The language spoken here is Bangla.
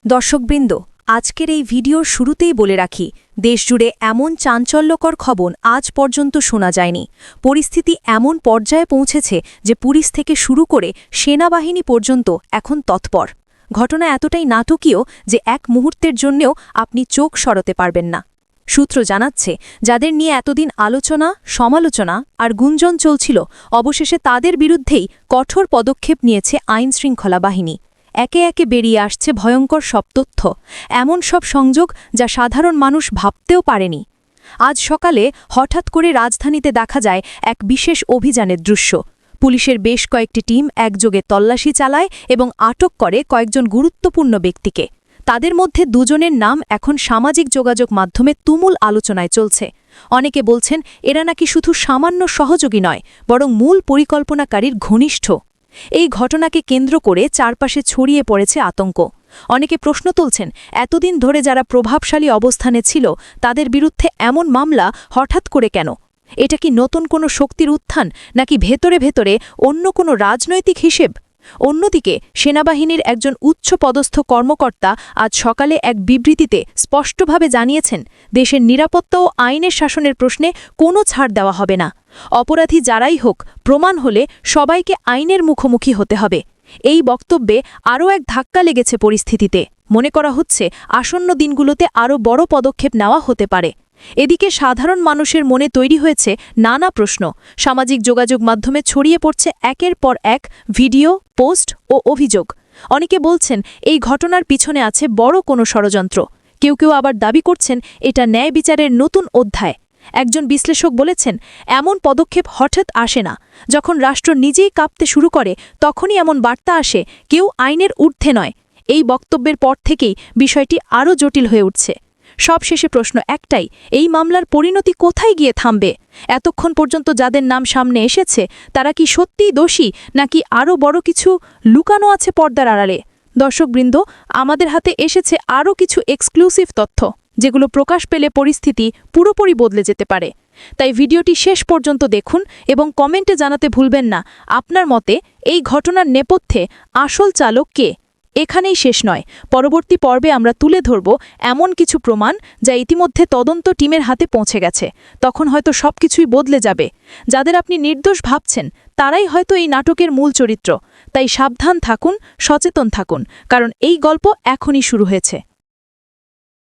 দর্শকবৃন্দ, আজকের এই ভিডিওর শুরুতেই বলে রাখি, দেশজুড়ে এমন চাঞ্চল্যকর খবর আজ পর্যন্ত শোনা যায়নি। পরিস্থিতি এমন পর্যায়ে পৌঁছেছে যে পুলিশ থেকে শুরু করে সেনাবাহিনী পর্যন্ত এখন তৎপর। ঘটনা এতটাই নাটকীয় যে এক মুহূর্তের জন্যেও আপনি চোখ সরাতে পারবেন না। সূত্র জানাচ্ছে, যাদের নিয়ে এতদিন আলোচনা, সমালোচনা আর গুঞ্জন চলছিল, অবশেষে তাদের বিরুদ্ধেই কঠোর পদক্ষেপ নিয়েছে আইনশৃঙ্খলা বাহিনী। একে একে বেরিয়ে আসছে ভয়ঙ্কর সব তথ্য, এমন সব সংযোগ যা সাধারণ মানুষ ভাবতেও পারেনি। আজ সকালে হঠাৎ করে রাজধানীতে দেখা যায় এক বিশেষ অভিযানের দৃশ্য। পুলিশের বেশ কয়েকটি টিম একযোগে তল্লাশি চালায় এবং আটক করে কয়েকজন গুরুত্বপূর্ণ ব্যক্তিকে। তাদের মধ্যে দুজনের নাম এখন সামাজিক যোগাযোগ মাধ্যমে তুমুল আলোচনায় চলছে। অনেকে বলছেন এরা নাকি শুধু সামান্য সহযোগী নয়, বরং মূল পরিকল্পনাকারীর ঘনিষ্ঠ। এই ঘটনাকে কেন্দ্র করে চারপাশে ছড়িয়ে পড়েছে আতঙ্ক। অনেকে প্রশ্ন তুলছেন, এতদিন ধরে যারা প্রভাবশালী অবস্থানে ছিল তাদের বিরুদ্ধে এমন মামলা হঠাৎ করে কেন? এটা কি নতুন কোনো শক্তির উত্থান, নাকি ভেতরে ভেতরে অন্য কোনো রাজনৈতিক হিসেব? অন্যদিকে সেনাবাহিনীর একজন উচ্চপদস্থ কর্মকর্তা আজ সকালে এক বিবৃতিতে স্পষ্টভাবে জানিয়েছেন, দেশের নিরাপত্তা ও আইনের শাসনের প্রশ্নে কোনো ছাড় দেওয়া হবে না। অপরাধী যারাই হোক, প্রমাণ হলে সবাইকে আইনের মুখোমুখি হতে হবে। এই বক্তব্যে আরও এক ধাক্কা লেগেছে পরিস্থিতিতে। মনে করা হচ্ছে আসন্ন দিনগুলোতে আরও বড় পদক্ষেপ নেওয়া হতে পারে। এদিকে সাধারণ মানুষের মনে তৈরি হয়েছে নানা প্রশ্ন। সামাজিক যোগাযোগ মাধ্যমে ছড়িয়ে পড়ছে একের পর এক ভিডিও, পোস্ট ও অভিযোগ। অনেকে বলছেন এই ঘটনার পিছনে আছে বড় কোনো ষড়যন্ত্র। কেউ কেউ আবার দাবি করছেন এটা ন্যায় বিচারের নতুন অধ্যায়। একজন বিশ্লেষক বলেছেন, এমন পদক্ষেপ হঠাৎ আসে না। যখন রাষ্ট্র নিজেই কাঁপতে শুরু করে তখনই এমন বার্তা আসে, কেউ আইনের ঊর্ধ্বে নয়। এই বক্তব্যের পর থেকেই বিষয়টি আরও জটিল হয়ে উঠছে। সবশেষে প্রশ্ন একটাই, এই মামলার পরিণতি কোথায় গিয়ে থামবে? এতক্ষণ পর্যন্ত যাদের নাম সামনে এসেছে তারা কি সত্যিই দোষী, নাকি আরও বড় কিছু লুকানো আছে পর্দার আড়ালে? দর্শকবৃন্দ, আমাদের হাতে এসেছে আরও কিছু এক্সক্লুসিভ তথ্য, যেগুলো প্রকাশ পেলে পরিস্থিতি পুরোপুরি বদলে যেতে পারে। তাই ভিডিওটি শেষ পর্যন্ত দেখুন এবং কমেন্টে জানাতে ভুলবেন না আপনার মতে এই ঘটনার নেপথ্যে আসল চালক কে। এখানেই শেষ নয়, পরবর্তী পর্বে আমরা তুলে ধরব এমন কিছু প্রমাণ যা ইতিমধ্যে তদন্ত টিমের হাতে পৌঁছে গেছে। তখন হয়তো সবকিছুই বদলে যাবে। যাদের আপনি নির্দোষ ভাবছেন তারাই হয়তো এই নাটকের মূল চরিত্র। তাই সাবধান থাকুন, সচেতন থাকুন, কারণ এই গল্প এখনই শুরু হয়েছে।